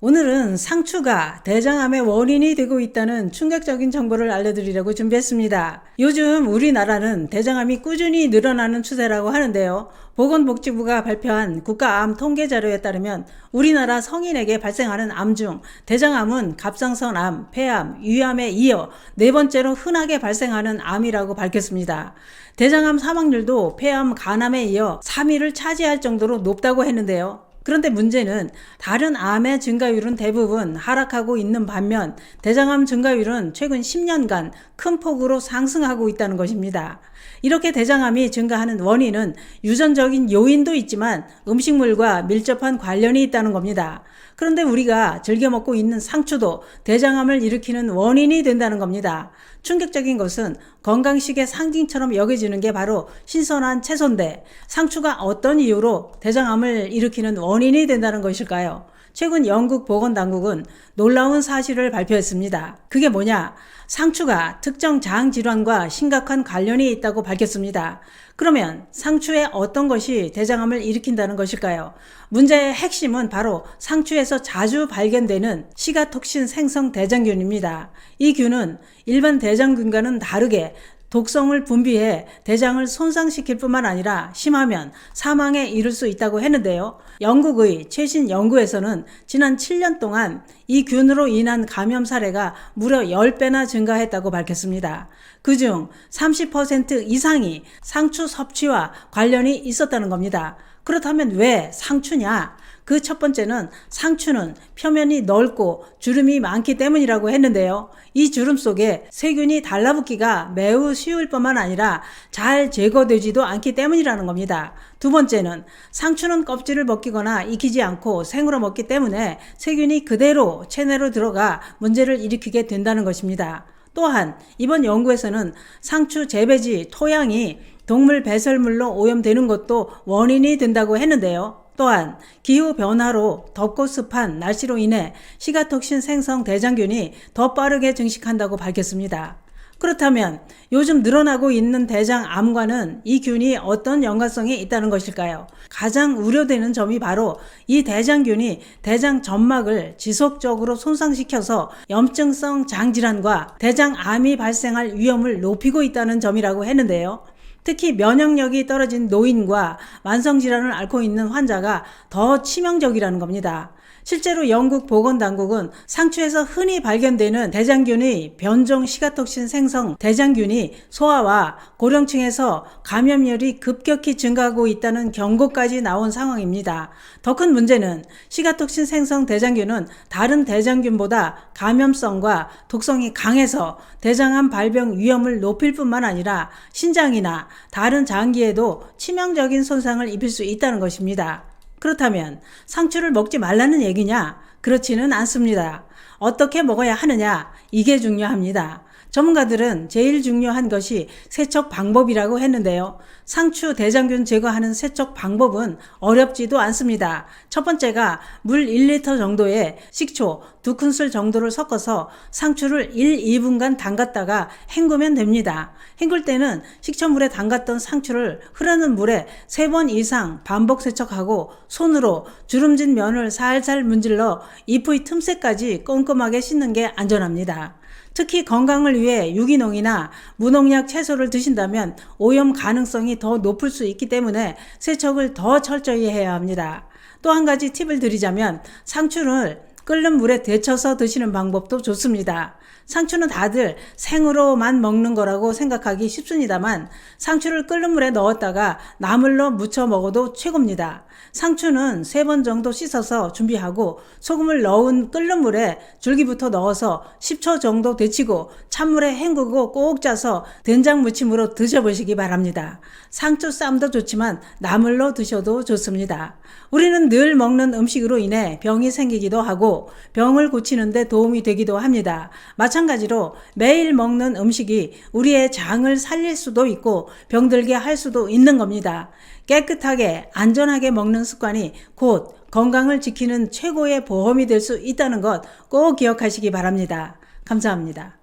오늘은 상추가 대장암의 원인이 되고 있다는 충격적인 정보를 알려드리려고 준비했습니다. 요즘 우리나라는 대장암이 꾸준히 늘어나는 추세라고 하는데요. 보건복지부가 발표한 국가암 통계자료에 따르면 우리나라 성인에게 발생하는 암 중 대장암은 갑상선암, 폐암, 위암에 이어 네 번째로 흔하게 발생하는 암이라고 밝혔습니다. 대장암 사망률도 폐암, 간암에 이어 3위를 차지할 정도로 높다고 했는데요. 그런데 문제는 다른 암의 증가율은 대부분 하락하고 있는 반면 대장암 증가율은 최근 10년간 큰 폭으로 상승하고 있다는 것입니다. 이렇게 대장암이 증가하는 원인은 유전적인 요인도 있지만 음식물과 밀접한 관련이 있다는 겁니다. 그런데 우리가 즐겨 먹고 있는 상추도 대장암을 일으키는 원인이 된다는 겁니다. 충격적인 것은 건강식의 상징처럼 여겨지는 게 바로 신선한 채소인데 상추가 어떤 이유로 대장암을 일으키는 원인이 된다는 것일까요? 최근 영국 보건당국은 놀라운 사실을 발표했습니다. 그게 뭐냐? 상추가 특정 장 질환과 심각한 관련이 있다고 밝혔습니다. 그러면 상추에 어떤 것이 대장암을 일으킨다는 것일까요? 문제의 핵심은 바로 상추에서 자주 발견되는 시가톡신 생성 대장균입니다. 이 균은 일반 대장균과는 다르게 독성을 분비해 대장을 손상시킬 뿐만 아니라 심하면 사망에 이를 수 있다고 했는데요. 영국의 최신 연구에서는 지난 7년 동안 이 균으로 인한 감염 사례가 무려 10배나 증가했다고 밝혔습니다. 그중 30% 이상이 상추 섭취와 관련이 있었다는 겁니다. 그렇다면 왜 상추냐? 그 첫 번째는 상추는 표면이 넓고 주름이 많기 때문이라고 했는데요. 이 주름 속에 세균이 달라붙기가 매우 쉬울 뿐만 아니라 잘 제거되지도 않기 때문이라는 겁니다. 두 번째는 상추는 껍질을 벗기거나 익히지 않고 생으로 먹기 때문에 세균이 그대로 체내로 들어가 문제를 일으키게 된다는 것입니다. 또한 이번 연구에서는 상추 재배지 토양이 동물 배설물로 오염되는 것도 원인이 된다고 했는데요. 또한 기후변화로 덥고 습한 날씨로 인해 시가톡신 생성 대장균이 더 빠르게 증식한다고 밝혔습니다. 그렇다면 요즘 늘어나고 있는 대장암과는 이 균이 어떤 연관성이 있다는 것일까요? 가장 우려되는 점이 바로 이 대장균이 대장 점막을 지속적으로 손상시켜서 염증성 장질환과 대장암이 발생할 위험을 높이고 있다는 점이라고 했는데요. 특히 면역력이 떨어진 노인과 만성질환을 앓고 있는 환자가 더 치명적이라는 겁니다. 실제로 영국 보건당국은 상추에서 흔히 발견되는 대장균의 변종 시가톡신 생성 대장균이 소아와 고령층에서 감염률이 급격히 증가하고 있다는 경고까지 나온 상황입니다. 더 큰 문제는 시가톡신 생성 대장균은 다른 대장균보다 감염성과 독성이 강해서 대장암 발병 위험을 높일 뿐만 아니라 신장이나 다른 장기에도 치명적인 손상을 입힐 수 있다는 것입니다. 그렇다면 상추를 먹지 말라는 얘기냐? 그렇지는 않습니다. 어떻게 먹어야 하느냐? 이게 중요합니다. 전문가들은 제일 중요한 것이 세척 방법이라고 했는데요. 상추 대장균 제거하는 세척 방법은 어렵지도 않습니다. 첫 번째가 물 1리터 정도에 식초 2큰술 정도를 섞어서 상추를 1, 2분간 담갔다가 헹구면 됩니다. 헹굴 때는 식초물에 담갔던 상추를 흐르는 물에 3번 이상 반복 세척하고 손으로 주름진 면을 살살 문질러 잎의 틈새까지 꼼꼼하게 씻는 게 안전합니다. 특히 건강을 위해 유기농이나 무농약 채소를 드신다면 오염 가능성이 더 높을 수 있기 때문에 세척을 더 철저히 해야 합니다. 또 한 가지 팁을 드리자면 상추를 끓는 물에 데쳐서 드시는 방법도 좋습니다. 상추는 다들 생으로만 먹는 거라고 생각하기 쉽습니다만 상추를 끓는 물에 넣었다가 나물로 무쳐 먹어도 최고입니다. 상추는 3번 정도 씻어서 준비하고 소금을 넣은 끓는 물에 줄기부터 넣어서 10초 정도 데치고 찬물에 헹구고 꼭 짜서 된장 무침으로 드셔보시기 바랍니다. 상추 쌈도 좋지만 나물로 드셔도 좋습니다. 우리는 늘 먹는 음식으로 인해 병이 생기기도 하고 병을 고치는 데 도움이 되기도 합니다. 마찬가지로 매일 먹는 음식이 우리의 장을 살릴 수도 있고 병들게 할 수도 있는 겁니다. 깨끗하게 안전하게 먹는 습관이 곧 건강을 지키는 최고의 보험이 될 수 있다는 것 꼭 기억하시기 바랍니다. 감사합니다.